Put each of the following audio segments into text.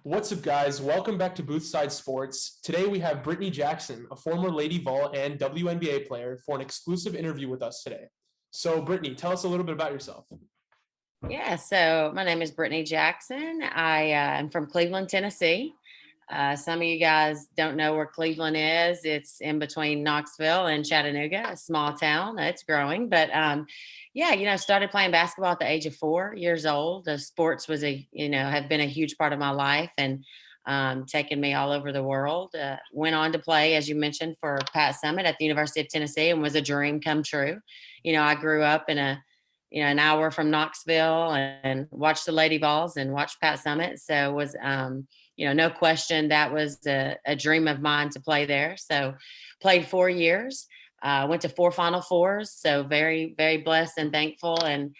What's up, guys? Welcome back to Boothside Sports. Today we have Brittany Jackson, a former Lady Vol and WNBA player, for an exclusive interview with us today. So, Brittany, tell us a little bit about yourself. Yeah, so my name is Brittany Jackson. I am from Cleveland, Tennessee. Some of you guys don't know where Cleveland is. It's in between Knoxville and Chattanooga, a small town. It's growing, but started playing basketball at the age of 4 years old. The sports have been a huge part of my life and taken me all over the world. Went on to play, as you mentioned, for Pat Summitt at the University of Tennessee, and was a dream come true. I grew up in an hour from Knoxville and watched the Lady Vols and watched Pat Summitt. So it was, no question that was a dream of mine to play there. So played 4 years, went to 4 Final Fours. So very, very blessed and thankful and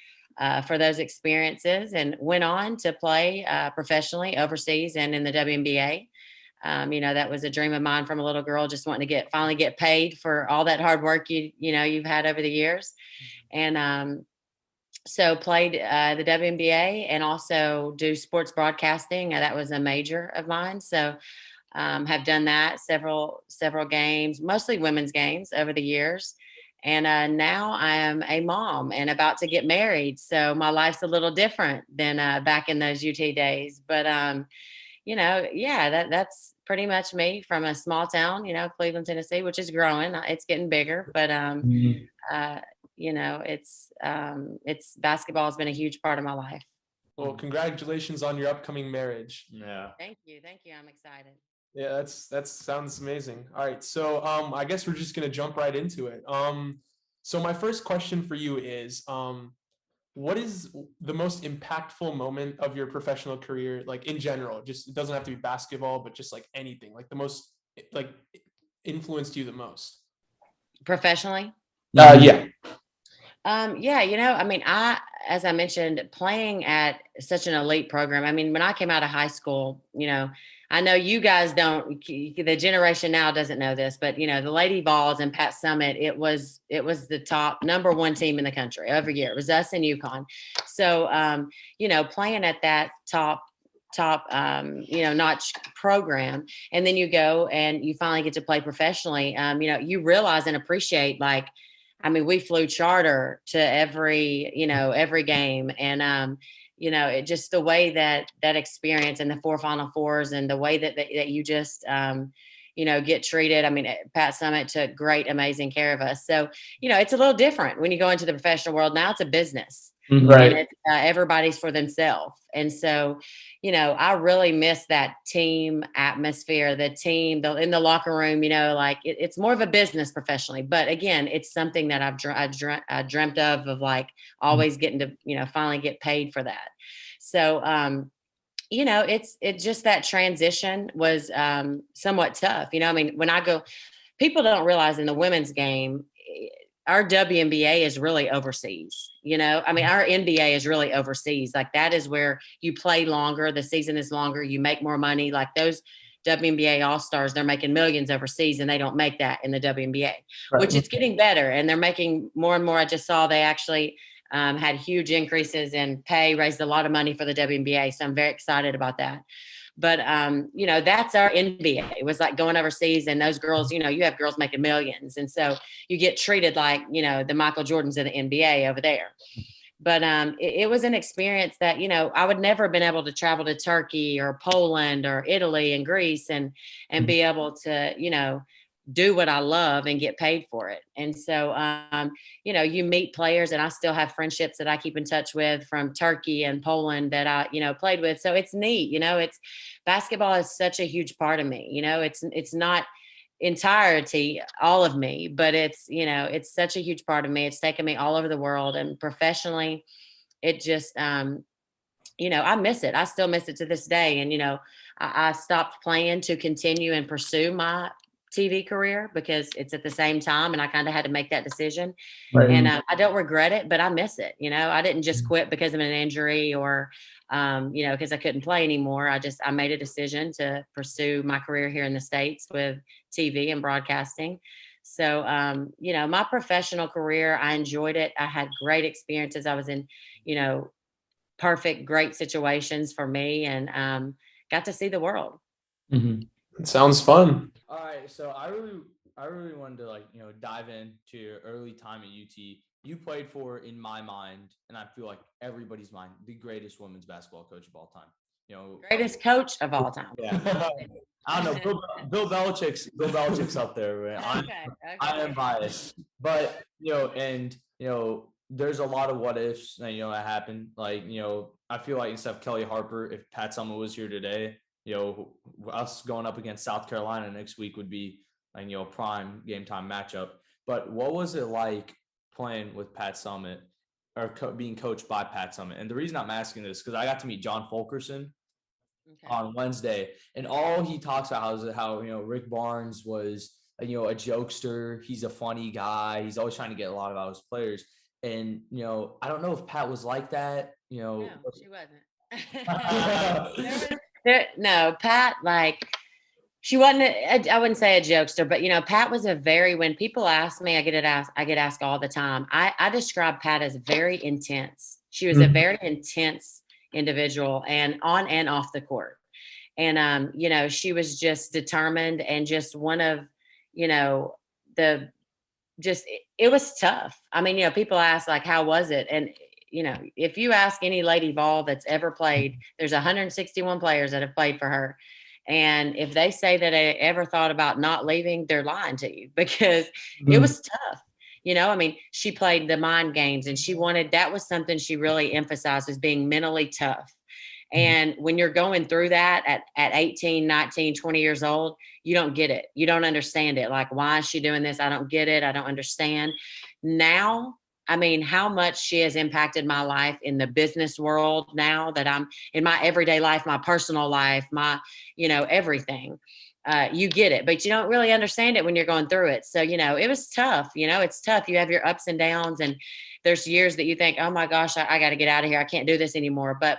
for those experiences, and went on to play professionally overseas and in the WNBA. That was a dream of mine from a little girl, just wanting to finally get paid for all that hard work you've had over the years. And so played the WNBA and also do sports broadcasting. That was a major of mine. So have done that several games, mostly women's games over the years. And now I am a mom and about to get married. So my life's a little different than back in those UT days. But, that's pretty much me from a small town, Cleveland, Tennessee, which is growing. It's getting bigger. But uh, it's basketball has been a huge part of my life. Well, congratulations on your upcoming marriage. Yeah. Thank you. I'm excited. Yeah, that sounds amazing. All right, so I guess we're just gonna jump right into it. So my first question for you is, what is the most impactful moment of your professional career, like in general? Just, it doesn't have to be basketball, but just like anything, like the most like influenced you the most. Professionally? Yeah. As I mentioned, playing at such an elite program. I mean, when I came out of high school, I know you guys don't, the generation now doesn't know this, but the Lady Vols and Pat Summitt, it was the top number one team in the country every year. It was us and UConn. So, playing at that top notch program, and then you go and you finally get to play professionally. You realize and appreciate, we flew charter to every game. And, it just the way that experience and the 4 Final Fours and the way that you just, get treated. I mean, Pat Summitt took great, amazing care of us. So, it's a little different when you go into the professional world. Now it's a business. Right. And it's, everybody's for themselves. And so, I really miss that team atmosphere, the team in the locker room, it's more of a business professionally. But again, it's something that I dreamt of always getting to, finally get paid for that. So, it's just that transition was somewhat tough. When I go, people don't realize in the women's game, our WNBA is really overseas. Our NBA is really overseas. Like, that is where you play longer. The season is longer. You make more money. Like those WNBA All-Stars, they're making millions overseas, and they don't make that in the WNBA, Right. which it's getting better. And they're making more and more. I just saw they actually had huge increases in pay, raised a lot of money for the WNBA. So I'm very excited about that. But, that's our NBA. It was like going overseas, and those girls, you have girls making millions. And so you get treated like, the Michael Jordans of the NBA over there. But it was an experience that, I would never have been able to travel to Turkey or Poland or Italy and Greece and be able to, do what I love and get paid for it. And so, you meet players, and I still have friendships that I keep in touch with from Turkey and Poland that I, played with. So it's neat. It's basketball is such a huge part of me. It's not entirety, all of me, but it's such a huge part of me. It's taken me all over the world, and professionally, it just, I miss it. I still miss it to this day. And, I stopped playing to continue and pursue my TV career because it's at the same time, and I kind of had to make that decision. Right. And I don't regret it, but I miss it. I didn't just quit because of an injury or, because I couldn't play anymore. I made a decision to pursue my career here in the States with TV and broadcasting. So, my professional career, I enjoyed it. I had great experiences. I was in, perfect, great situations for me. And, got to see the world. It sounds fun. All right, so I really wanted to dive into your early time at UT. You played for, in my mind, and I feel like everybody's mind, the greatest women's basketball coach of all time. Greatest coach of all time. Yeah. I don't know. Bill Belichick's up there. Man. I am biased, but there's a lot of what ifs that happened. Like I feel like instead of Kelly Harper, if Pat Summitt was here today, us going up against South Carolina next week would be a prime game time matchup. But what was it like playing with Pat Summitt or being coached by Pat Summitt? And the reason I'm asking this because I got to meet John Fulkerson on Wednesday, and all he talks about is how Rick Barnes was a jokester. He's a funny guy. He's always trying to get a lot out of his players. And I don't know if Pat was like that. No, she wasn't. No, Pat, she wasn't. I wouldn't say a jokester, but Pat was when people ask me, I get asked all the time. I describe Pat as very intense. She was a very intense individual, and on and off the court. And she was just determined, and just one of it was tough. I mean, people ask how was it? And if you ask any Lady Vol that's ever played, there's 161 players that have played for her. And if they say that they ever thought about not leaving, they're lying to you, because it was tough. I mean, she played the mind games, and that was something she really emphasized, was being mentally tough. And when you're going through that at 18, 19, 20 years old, you don't get it. You don't understand it. Like, why is she doing this? I don't get it. I don't understand. Now, I mean, how much she has impacted my life in the business world now that I'm in my everyday life, my personal life, my, everything. You get it, but you don't really understand it when you're going through it. So, it was tough. It's tough. You have your ups and downs, and there's years that you think, oh my gosh, I got to get out of here. I can't do this anymore. But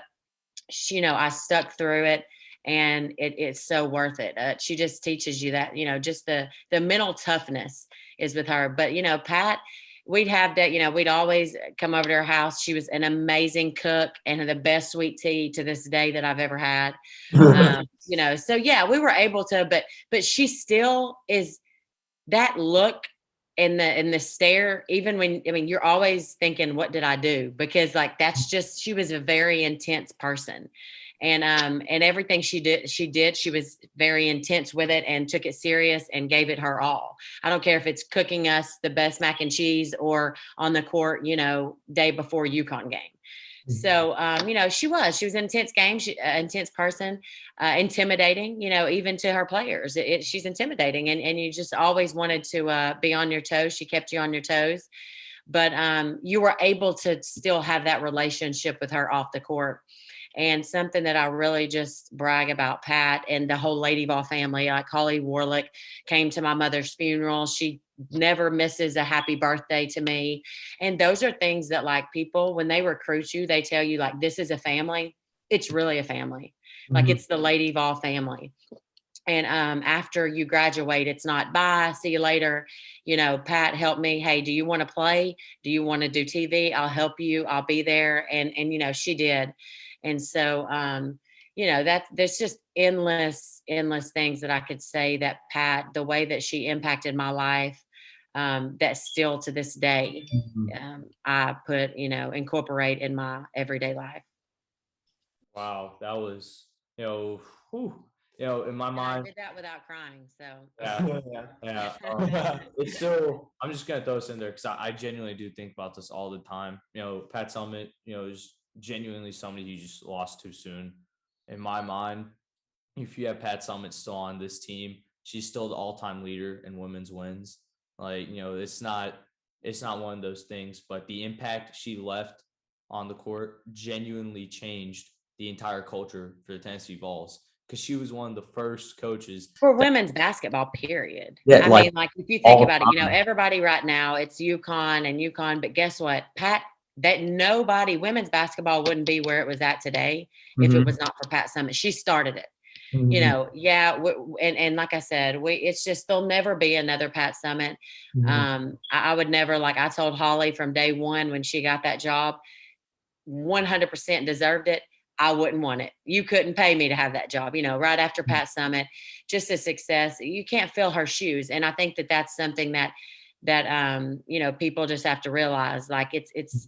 I stuck through it, and it's so worth it. She just teaches you that, just the mental toughness is with her. But, Pat, we'd have that, we'd always come over to her house. She was an amazing cook and the best sweet tea to this day that I've ever had. So yeah, we were able to, but she still is that look in the stare, even when, you're always thinking, what did I do? Because that's just, she was a very intense person. And everything she did, she was very intense with it and took it serious and gave it her all. I don't care if it's cooking us the best mac and cheese or on the court, day before UConn game. So, she was an intense intense person, intimidating, even to her players. She's intimidating, and you just always wanted to be on your toes. She kept you on your toes, but you were able to still have that relationship with her off the court. And something that I really just brag about Pat and the whole Lady Vol family, like Holly Warlick came to my mother's funeral. She never misses a happy birthday to me. And those are things that people, when they recruit you, they tell you this is a family. It's really a family. It's the Lady Vol family. And after you graduate, it's not bye, see you later. Pat helped me. Hey, do you want to play? Do you want to do TV? I'll help you. I'll be there. And she did. And so, there's just endless things that I could say that Pat, the way that she impacted my life, that still to this day, I put, incorporate in my everyday life. Wow. That was, in my mind. I did that without crying. So yeah. It's still, I'm just going to throw this in there because I genuinely do think about this all the time. Pat Summitt, is genuinely somebody you just lost too soon. In my mind, if you have Pat Summitt still on this team, she's still the all-time leader in women's wins. It's not one of those things, but the impact she left on the court genuinely changed the entire culture for the Tennessee Vols, because she was one of the first coaches for women's basketball, period. Yeah, I mean, if you think about it, everybody right now, it's UConn, but guess what? Pat, that women's basketball wouldn't be where it was at today if it was not for Pat Summitt. She started it. And like I said, it's just, there'll never be another Pat Summitt. I would never, I told Holly from day one when she got that job, 100% deserved it. I wouldn't want it. You couldn't pay me to have that job, right after Pat Summitt, just a success. You can't fill her shoes. And I think that that's something that people just have to realize, like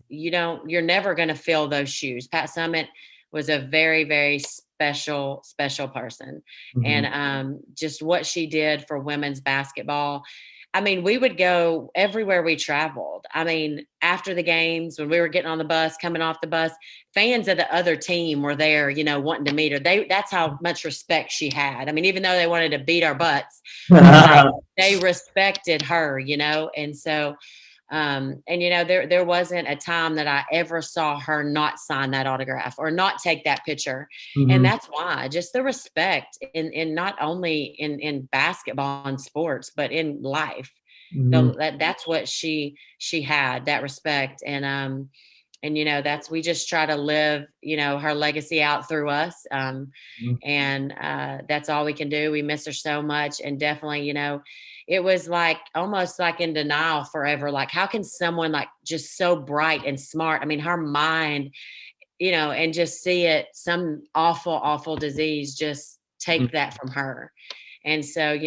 you're never going to fill those shoes. Pat Summitt was a very, very special person. And just what she did for women's basketball. I mean, we would go everywhere we traveled. I mean, after the games, when we were getting on the bus, coming off the bus, fans of the other team were there, wanting to meet her. That's how much respect she had. I mean, even though they wanted to beat our butts, they respected her, and so there wasn't a time that I ever saw her not sign that autograph or not take that picture. And that's why, just the respect in not only in basketball and sports, but in life. That's what she had, that respect. And we just try to live, her legacy out through us. And that's all we can do. We miss her so much. And definitely, it was like almost like in denial forever. Like, how can someone like just so bright and smart? I mean, her mind, and just see it, some awful disease, just take that from her. And so,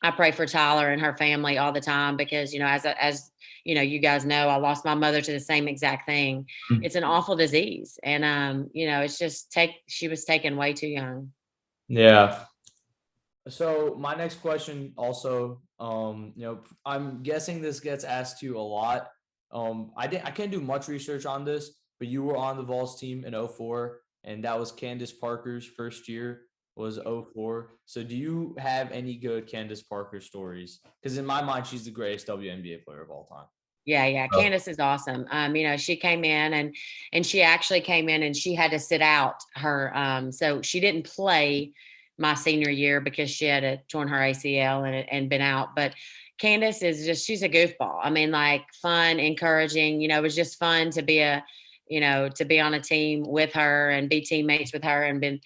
I pray for Tyler and her family all the time because, as you guys know, I lost my mother to the same exact thing. It's an awful disease. And, it's just she was taken way too young. Yeah. So my next question also, I'm guessing this gets asked to you a lot. I can't do much research on this, but you were on the Vols team in 04, and that was Candace Parker's first year was 04. So do you have any good Candace Parker stories? Because in my mind, she's the greatest WNBA player of all time. Yeah. Candace is awesome. She came in and she actually came in and she had to sit out her. So she didn't play my senior year because she had torn her ACL and been out. But Candace she's a goofball. I mean, like fun, encouraging, it was just fun to be to be on a team with her and be teammates with her and been,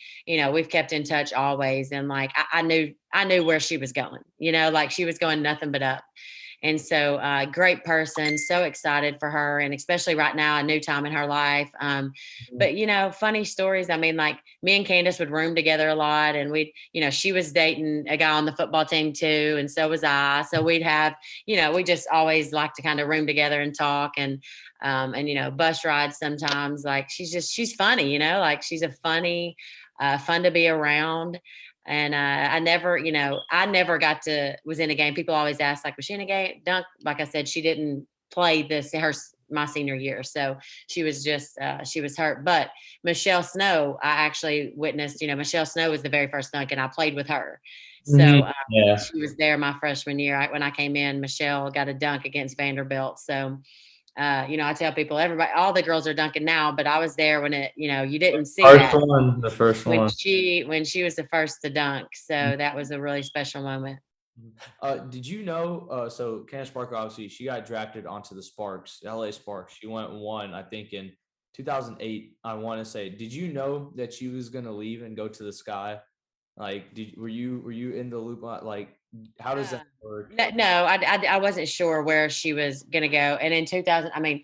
we've kept in touch always. And like, I knew where she was going, like she was going nothing but up. And so great person, so excited for her. And especially right now, a new time in her life. But, funny stories. I mean, like me and Candace would room together a lot and she was dating a guy on the football team too. And so was I. So we'd have, we just always like to kind of room together and talk and bus rides sometimes. Like she's funny, like she's a funny, fun to be around. And I never was in a game. People always ask, like, was she in a game? Dunk. Like I said, she didn't play my senior year. So she was just, she was hurt. But Michelle Snow, I actually witnessed, Michelle Snow was the very first dunk and I played with her. So she was there my freshman year. When I came in, Michelle got a dunk against Vanderbilt. So I tell people, all the girls are dunking now, but I was there when you didn't see the first when one. when she was the first to dunk. So that was a really special moment. Did you know? So Candace Parker, obviously, she got drafted onto the Sparks, LA Sparks. She went one, I think, in 2008. I want to say. Did you know that she was going to leave and go to the Sky? Like, were you in the loop? Like, how does that work? No, I wasn't sure where she was going to go. And in 2000, I mean,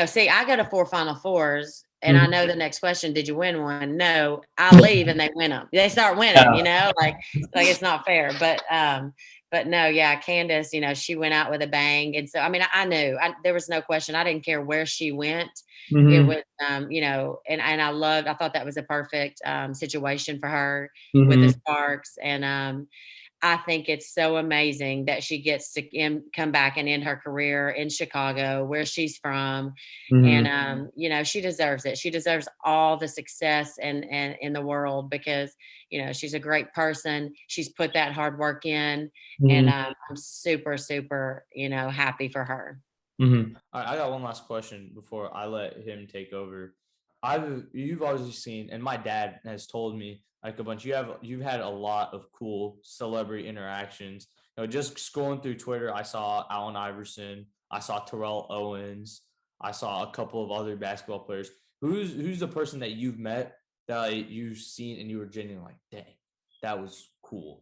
see, I go to 4 Final Fours. And I know the next question, did you win one? No, I leave and they win them. They start winning, like it's not fair. But no, yeah, Candace, she went out with a bang. And so, I mean, I knew there was no question. I didn't care where she went. It was, and I thought that was a perfect situation for her with the Sparks. And I think it's so amazing that she gets to come back and end her career in Chicago, where she's from. And, she deserves it. She deserves all the success and in the world because, she's a great person. She's put that hard work in. And I'm super, super, happy for her. I got one last question before I let him take over. You've obviously seen, and my dad has told me like a bunch. You've had a lot of cool celebrity interactions. Just scrolling through Twitter, I saw Allen Iverson, I saw Terrell Owens, I saw a couple of other basketball players. Who's the person that you've met that you've seen and you were genuinely like, dang, that was cool?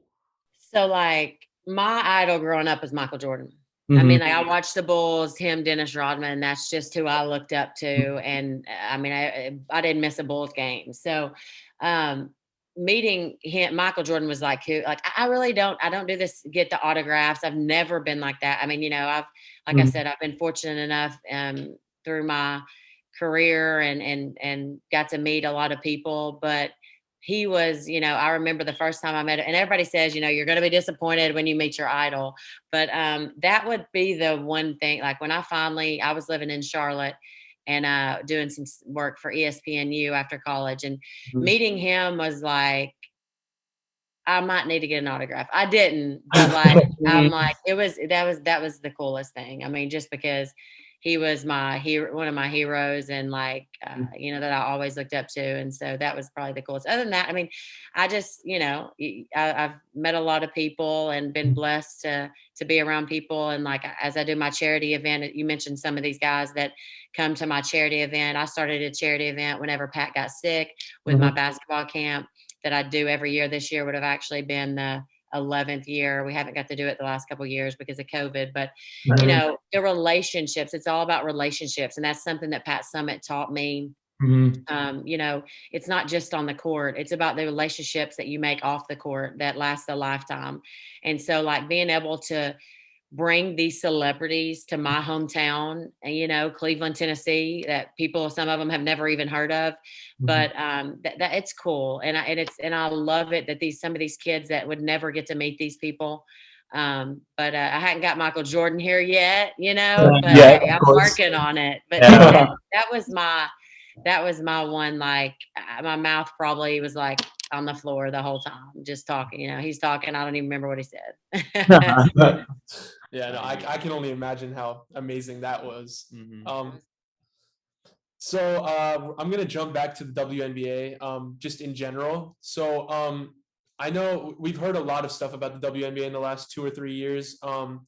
So like my idol growing up was Michael Jordan. I mean, like I watched the Bulls, him, Dennis Rodman. That's just who I looked up to. And I mean, I didn't miss a Bulls game. So, meeting him, Michael Jordan was like, who, like, I really I don't do this, get the autographs. I've never been like that. I mean, you know, like I said, I've been fortunate enough, through my career and got to meet a lot of people, but he was, you know, I remember the first time I met him, and everybody says, you know, you're going to be disappointed when you meet your idol. But that would be the one thing. Like when I was living in Charlotte and doing some work for ESPNU after college, and meeting him was like, I might need to get an autograph. I didn't, but like, I'm like, that was the coolest thing. I mean, just because he was my hero, one of my heroes, and like, you know, that I always looked up to. And so that was probably the coolest. Other than that, I mean, I just, you know, I've met a lot of people and been blessed to be around people. And like, as I do my charity event, you mentioned some of these guys that come to my charity event. I started a charity event whenever Pat got sick with my basketball camp that I do every year. This year would have actually been the 11th year. We haven't got to do it the last couple of years because of COVID, but you know, the relationships, it's all about relationships. And that's something that Pat Summitt taught me. You know, it's not just on the court, it's about the relationships that you make off the court that last a lifetime. And so like being able to bring these celebrities to my hometown, you know, Cleveland, Tennessee, that people, some of them have never even heard of, but that it's cool. And I love it that some of these kids that would never get to meet these people. But I hadn't got Michael Jordan here yet, you know, but hey, I'm working on it. But that was my one, like my mouth probably was like on the floor the whole time, just talking, you know, he's talking. I don't even remember what he said. Yeah, no, I can only imagine how amazing that was. So I'm gonna jump back to the WNBA, just in general. So I know we've heard a lot of stuff about the WNBA in the last 2 or 3 years, and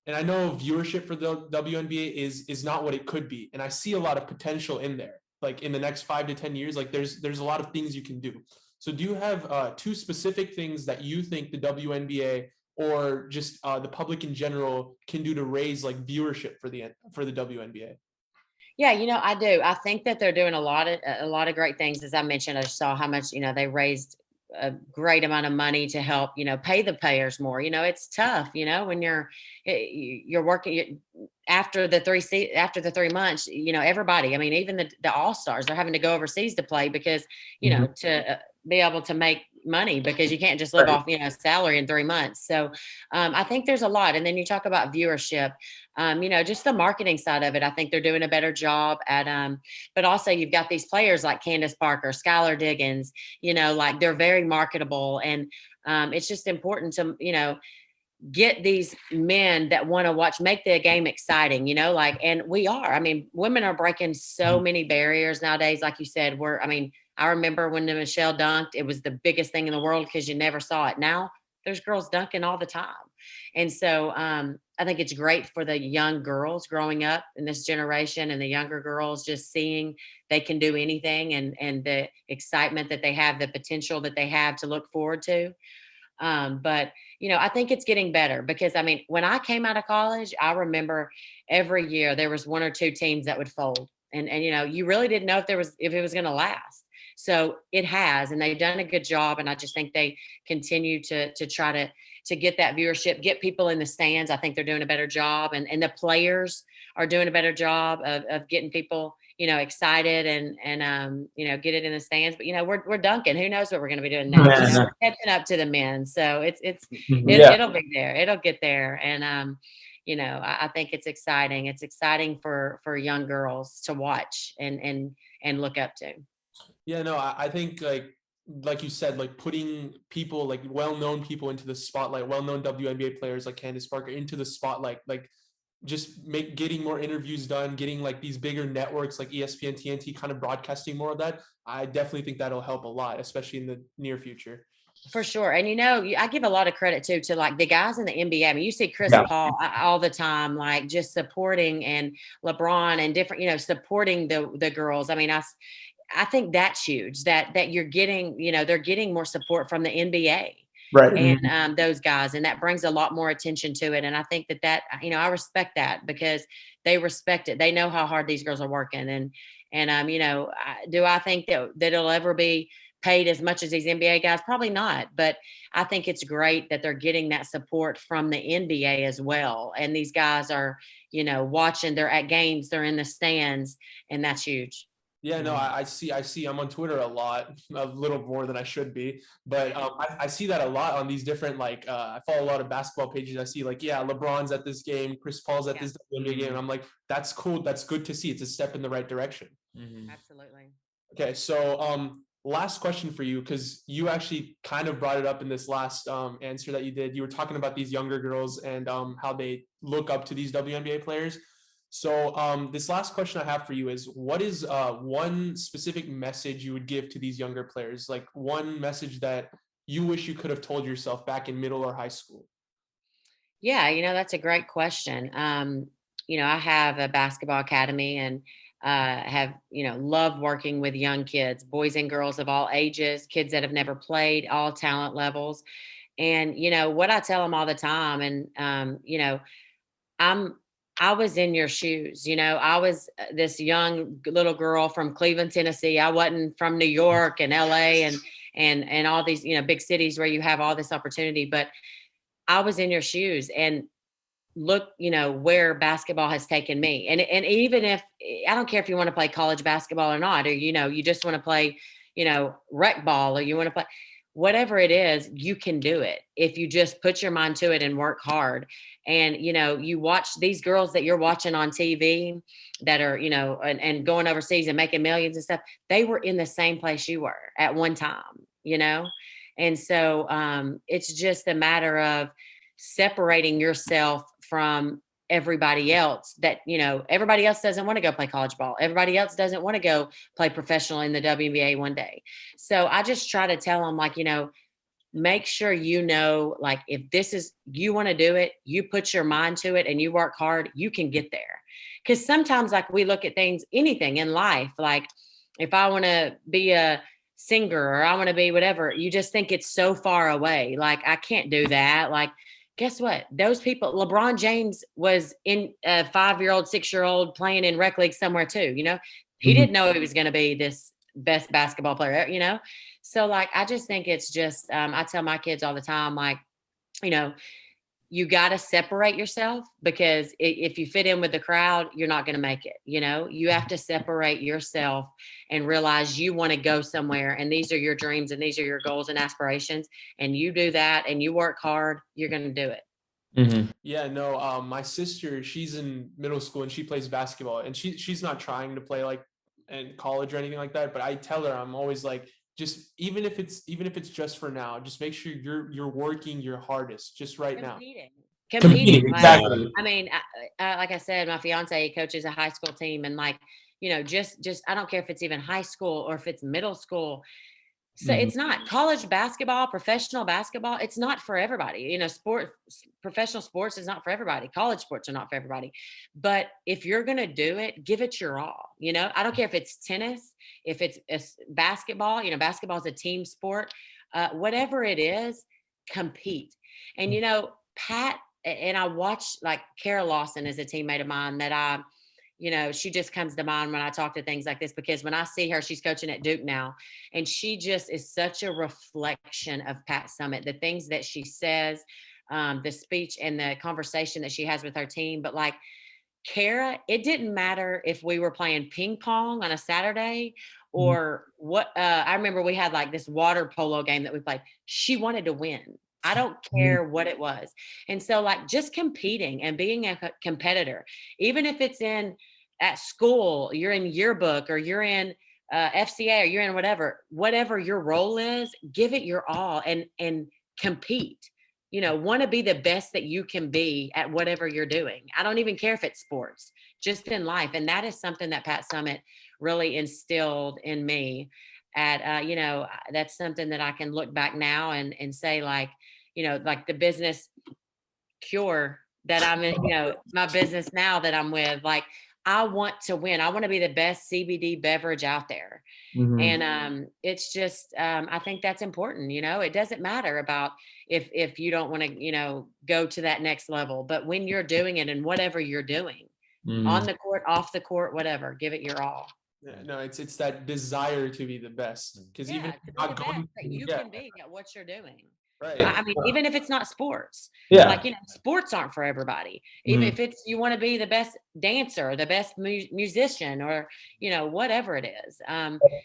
I know viewership for the WNBA is not what it could be, and I see a lot of potential in there. Like in the next 5 to 10 years, like there's a lot of things you can do. So do you have 2 specific things that you think the WNBA or just the public in general can do to raise like viewership for the WNBA? Yeah, you know, I do. I think that they're doing a lot of great things. As I mentioned, I saw how much, you know, they raised a great amount of money to help, you know, pay the players more. You know, it's tough, you know, when you're working after the 3 months, you know, everybody, I mean, even the all-stars, they're having to go overseas to play because, you know, to be able to make money, because you can't just live off, you know, salary in 3 months. So I think there's a lot. And then you talk about viewership, you know, just the marketing side of it. I think they're doing a better job at, but also you've got these players like Candace Parker, Skylar Diggins, you know, like they're very marketable. And it's just important to, you know, get these men that want to watch, make the game exciting, you know, like, and I mean, women are breaking so many barriers nowadays. Like you said, I remember when Michelle dunked, it was the biggest thing in the world because you never saw it. Now there's girls dunking all the time. And so I think it's great for the young girls growing up in this generation, and the younger girls just seeing they can do anything, and the excitement that they have, the potential that they have to look forward to. But, you know, I think it's getting better because, I mean, when I came out of college, I remember every year there was 1 or 2 teams that would fold. And, you know, you really didn't know if it was going to last. So it has, and they've done a good job. And I just think they continue to try to get that viewership, get people in the stands. I think they're doing a better job, and the players are doing a better job of getting people, you know, excited and you know, get it in the stands. But, you know, we're dunking. Who knows what we're going to be doing next? You know, we're catching up to the men. So it'll be there. It'll get there. And, you know, I think it's exciting. It's exciting for young girls to watch and look up to. Yeah, no, I think like you said, like putting people, like well-known people into the spotlight, well-known WNBA players like Candace Parker into the spotlight, like just getting more interviews done, getting like these bigger networks like ESPN, TNT kind of broadcasting more of that. I definitely think that'll help a lot, especially in the near future. For sure. And, you know, I give a lot of credit too to like the guys in the NBA. I mean, you see Chris Paul all the time, like just supporting, and LeBron and different, you know, supporting the girls. I mean, I think that's huge that you're getting, you know, they're getting more support from the NBA. Right. and those guys, and that brings a lot more attention to it. And I think that I respect that because they respect it. They know how hard these girls are working, and do I think that it'll ever be paid as much as these NBA guys? Probably not, but I think it's great that they're getting that support from the NBA as well. And these guys are, watching, they're at games, they're in the stands, and that's huge. Yeah, no, I see. I'm on Twitter a lot, a little more than I should be, but I see that a lot on these different I follow a lot of basketball pages. I see yeah, LeBron's at this game, Chris Paul's at this NBA game, and I'm like, that's cool. That's good to see. It's a step in the right direction. Absolutely. Okay, so last question for you, because you actually kind of brought it up in this last answer that you did. You were talking about these younger girls and how they look up to these WNBA players. So this last question I have for you is, what is one specific message you would give to these younger players? Like one message that you wish you could have told yourself back in middle or high school? Yeah, that's a great question. I have a basketball academy and have, love working with young kids, boys and girls of all ages, kids that have never played, all talent levels. And, what I tell them all the time, and, I'm I was in your shoes. I was this young little girl from Cleveland, Tennessee. I wasn't from New York and LA and all these, big cities where you have all this opportunity, but I was in your shoes, and look, where basketball has taken me. And even if, I don't care if you want to play college basketball or not, or you just want to play, rec ball, or you want to play whatever it is, you can do it if you just put your mind to it and work hard. And you watch these girls that you're watching on TV that are, and going overseas and making millions and stuff. They were in the same place you were at one time. And so it's just a matter of separating yourself from everybody else. That everybody else doesn't want to go play college ball. Everybody else doesn't want to go play professional in the WNBA one day. So I just try to tell them, make sure if this is, you want to do it, you put your mind to it and you work hard, you can get there. Because sometimes we look at things, anything in life, like if I want to be a singer or I want to be whatever, you just think it's so far away. I can't do that. Guess what? Those people, LeBron James was in a 5-year-old, 6-year-old playing in rec league somewhere too. He didn't know he was going to be this best basketball player, So I just think it's just, I tell my kids all the time, you got to separate yourself, because if you fit in with the crowd, you're not going to make it. You have to separate yourself and realize you want to go somewhere, and these are your dreams and these are your goals and aspirations, and you do that and you work hard, you're going to do it. Yeah, no, my sister, she's in middle school and she plays basketball, and she's not trying to play in college or anything like that. But I tell her, I'm always just even if it's just for now, just make sure you're working your hardest just right now. Competing, exactly. I mean, like I said, my fiance coaches a high school team, and just I don't care if it's even high school or if it's middle school. So it's not college basketball, professional basketball. It's not for everybody. Professional sports is not for everybody. College sports are not for everybody. But if you're going to do it, give it your all. I don't care if it's tennis, if it's basketball, basketball is a team sport, whatever it is, compete. And, Pat, and I watch Kara Lawson is a teammate of mine that she just comes to mind when I talk to things like this, because when I see her, she's coaching at Duke now, and she just is such a reflection of Pat Summitt, the things that she says, the speech and the conversation that she has with her team. But Kara, it didn't matter if we were playing ping pong on a Saturday or what. I remember we had this water polo game that we played. She wanted to win. I don't care what it was. And so just competing and being a competitor, even if it's at school, you're in yearbook or you're in FCA or you're in whatever your role is, give it your all and compete. Want to be the best that you can be at whatever you're doing. I don't even care if it's sports, just in life. And that is something that Pat Summitt really instilled in me. That's something that I can look back now and say the business cure that I'm in, my business now that I'm with, I want to win. I want to be the best CBD beverage out there. Mhm. And it's just I think that's important. It doesn't matter about if you don't want to go to that next level, but when you're doing it and whatever you're doing on the court, off the court, whatever, give it your all. Yeah, no, it's that desire to be the best, because even Yeah, if to you're be the not best going that you yeah, can be at what you're doing. right. I mean, even if it's not sports, Yeah. like, sports aren't for everybody. Even Mhm. if it's, you want to be the best dancer, the best musician, or, whatever it is.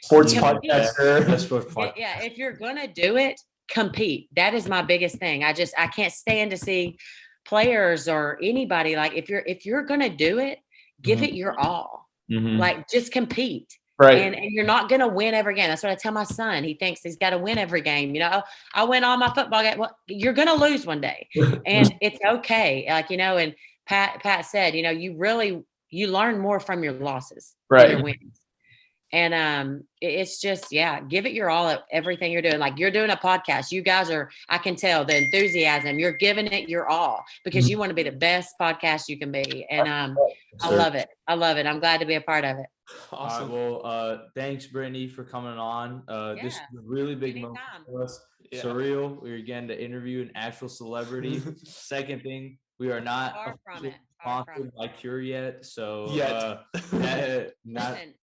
Sports Compete. podcaster. That's what Yeah. If you're going to do it, compete. That is my biggest thing. I can't stand to see players or anybody, like, if you're going to do it, give Mhm. it your all. Mhm. Like, just compete. Right. And you're not going to win every game. That's what I tell my son. He thinks he's got to win every game. I win all my football games. Well, you're going to lose one day, and it's okay. Like, and Pat said, you learn more from your losses than your wins. And it's just, give it your all at everything you're doing. Like, you're doing a podcast. You guys I can tell the enthusiasm. You're giving it your all because you want to be the best podcast you can be. And I love it. I love it. I'm glad to be a part of it. Awesome. All right, well, thanks, Brittany, for coming on. This is Yeah, a really big moment anytime. for us. Yeah. Surreal. We're getting to interview an actual celebrity. Second thing, we are not Far from officially it. Far from sponsored by Cure yet, so Yet. not. Listen,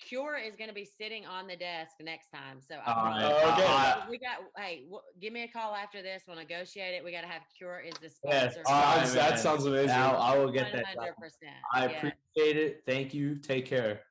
Cure is going to be sitting on the desk next time. So I All promise. right. We got. Hey, give me a call after this. We'll negotiate it. We got to have Cure is the Yes, sponsor. all right, That man. sounds amazing. Now I will get that. 100%. I appreciate it. Thank you. Take care.